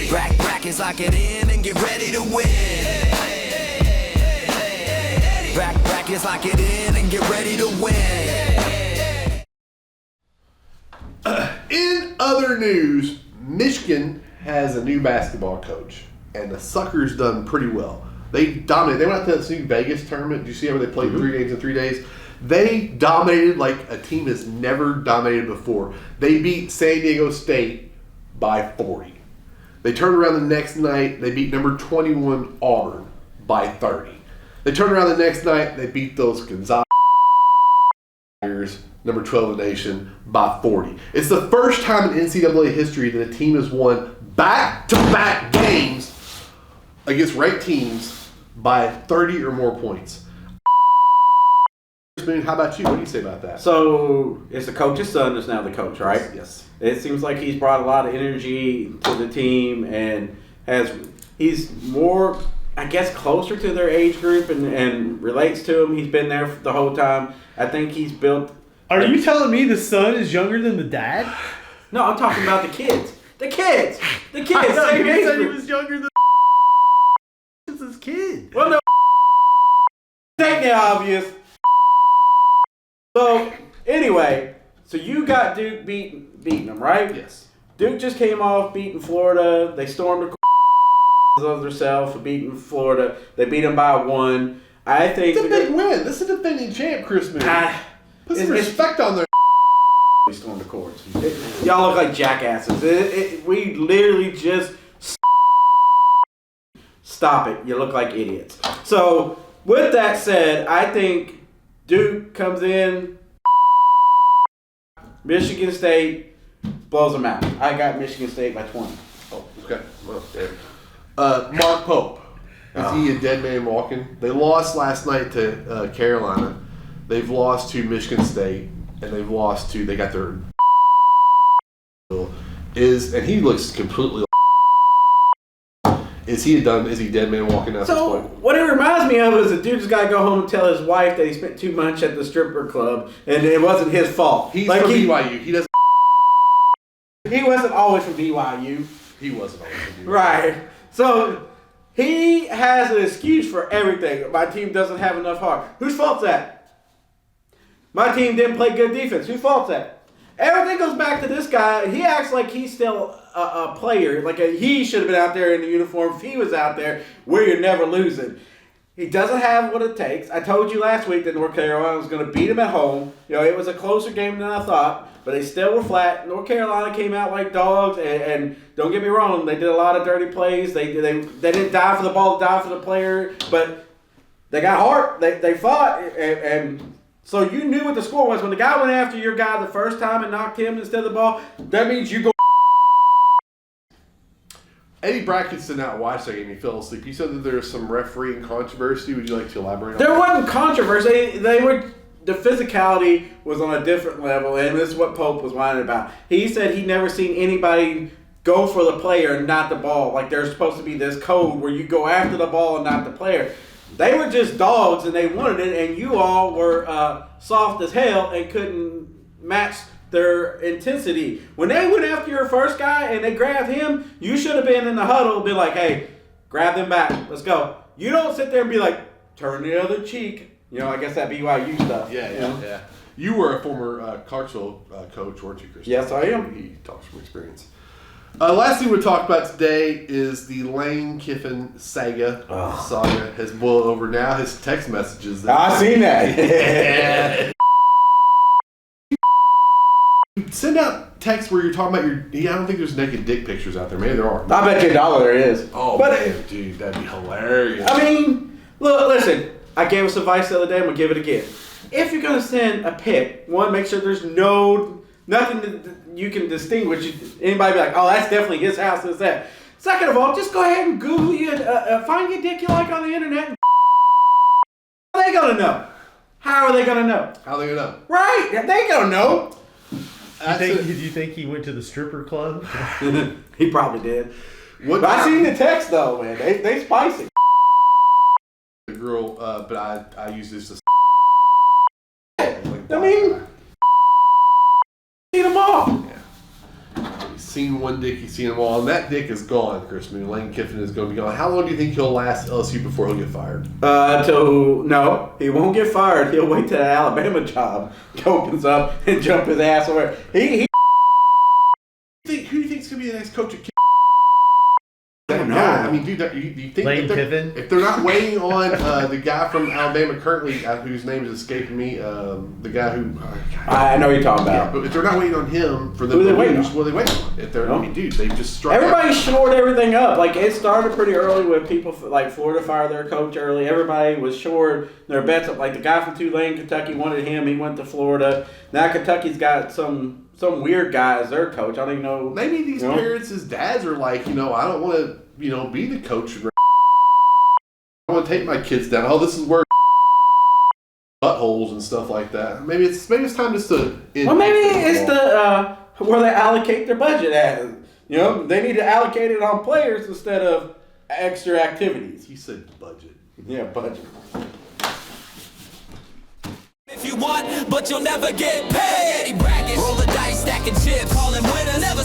Brackets, lock it in and get ready to win. Brackets, lock it in and get ready to win. In other news, Michigan has a new basketball coach, and the Suckers done pretty well. They dominated. They went out to this new Vegas tournament. Did you see how they played 3 games in 3 days? They dominated like a team has never dominated before. They beat San Diego State by 40. They turned around the next night. They beat number 21 Auburn by 30. They turned around the next night. They beat those Gonzaga, number 12 in the nation, by 40. It's the first time in NCAA history that a team has won back-to-back games against ranked teams by 30 or more points. How about you? What do you say about that? So it's the coach's son that's now the coach, right? Yes. It seems like he's brought a lot of energy to the team and he's more, I guess, closer to their age group and relates to them. He's been there the whole time. I think he's built. Are you telling me the son is younger than the dad? No, I'm talking about the kids. The kids. I thought Same you age said he group. was younger than his kid. Well, no. Take the obvious. So, anyway, so you got Duke beating them, right? Yes. Duke just came off beating Florida. They stormed the of themselves for beating Florida. They beat them by 1. I think It's a big win. This is a defending champ, Chris Moody. Put some respect on their. We stormed the courts. Y'all look like jackasses. We literally just stop it. You look like idiots. So, with that said, I think Duke comes in, Michigan State blows them out. I got Michigan State by 20. Oh, okay. Well, damn. Mark Pope. Is he a dead man walking? They lost last night to Carolina. They've lost to Michigan State, and they got their and he looks completely. Is he dead man walking at this So, point? what it reminds me of is a dude's got to go home and tell his wife that he spent too much at the stripper club, and it wasn't his fault. He's from BYU. He doesn't. He wasn't always from BYU. He wasn't always from BYU. Right. So, he has an excuse for everything. My team doesn't have enough heart. Whose fault's that? My team didn't play good defense. Whose fault's that? Everything goes back to this guy. He acts like he's still a player. He should have been out there in the uniform if he was out there where you're never losing. He doesn't have what it takes. I told you last week that North Carolina was going to beat him at home. It was a closer game than I thought, but they still were flat. North Carolina came out like dogs, and don't get me wrong, they did a lot of dirty plays. They didn't die for the ball, die for the player, but they got heart. They fought, and so you knew what the score was. When the guy went after your guy the first time and knocked him instead of the ball, that means you go. Eddie Brackets did not watch that game. He fell asleep. He said that there was some refereeing controversy. Would you like to elaborate on that? There wasn't controversy. The physicality was on a different level, and this is what Pope was whining about. He said he'd never seen anybody go for the player and not the ball. Like there's supposed to be this code where you go after the ball and not the player. They were just dogs, and they wanted it, and you all were soft as hell and couldn't match their intensity. When they went after your first guy and they grabbed him, you should have been in the huddle and been like, hey, grab them back. Let's go. You don't sit there and be like, turn the other cheek. I guess that BYU stuff. Yeah. You were a former Clarksville coach, weren't you, Chris? Yes, I am. He talks from experience. Last thing we'll talk about today is the Lane Kiffin saga. Saga has boiled over now. His text messages. I seen that. Send out texts where you're talking about I don't think there's naked dick pictures out there. Maybe there are. I bet you $1 there is. Oh, but man, dude, that'd be hilarious. I mean, look, listen. I gave us advice the other day. I'm gonna give it again. If you're gonna send a pic, one, make sure there's nothing that you can distinguish. Anybody be like, oh, that's definitely his house. Is that? Second of all, just go ahead and Google you, find your dick you like on the internet. How are they gonna know? How are they gonna know? How are they gonna know? Right? They gonna know. Do you think he went to the stripper club? He probably did. What? I seen the text though, man. They spicy. The girl, but I use this to. I mean, eat them all. Yeah. seen one dick, he's seen them all, and that dick is gone, Chris Moon. Lane Kiffin is going to be gone. How long do you think he'll last LSU before he'll get fired? No, he won't get fired. He'll wait till the Alabama job opens up and jump his ass over. Who do you think's going to be the next coach at I don't know. I mean, dude, you think Lane Kiffin? if they're not waiting on the guy from Alabama currently, whose name is escaping me, the guy who I know what you're talking about. Yeah, but if they're not waiting on him for them Who to they waiting lose, what are they waiting on? If they're, I mean, dude, they just struck Everybody out. shored everything up. Like, it started pretty early with people like Florida fired their coach early. Everybody was shored their bets up. Like the guy from Tulane, Kentucky wanted him. He went to Florida. Now Kentucky's got some weird guy as their coach. I don't even know. Maybe these parents' dads are like, I don't want to, be the coach. I want to take my kids down. Oh, this is where buttholes and stuff like that. Maybe it's time just to. Well, maybe it's the where they allocate their budget at. They need to allocate it on players instead of extra activities. He said budget. Yeah, budget. If you want, but you'll never get paid. Roll the dice, stacking chips, calling winners. Never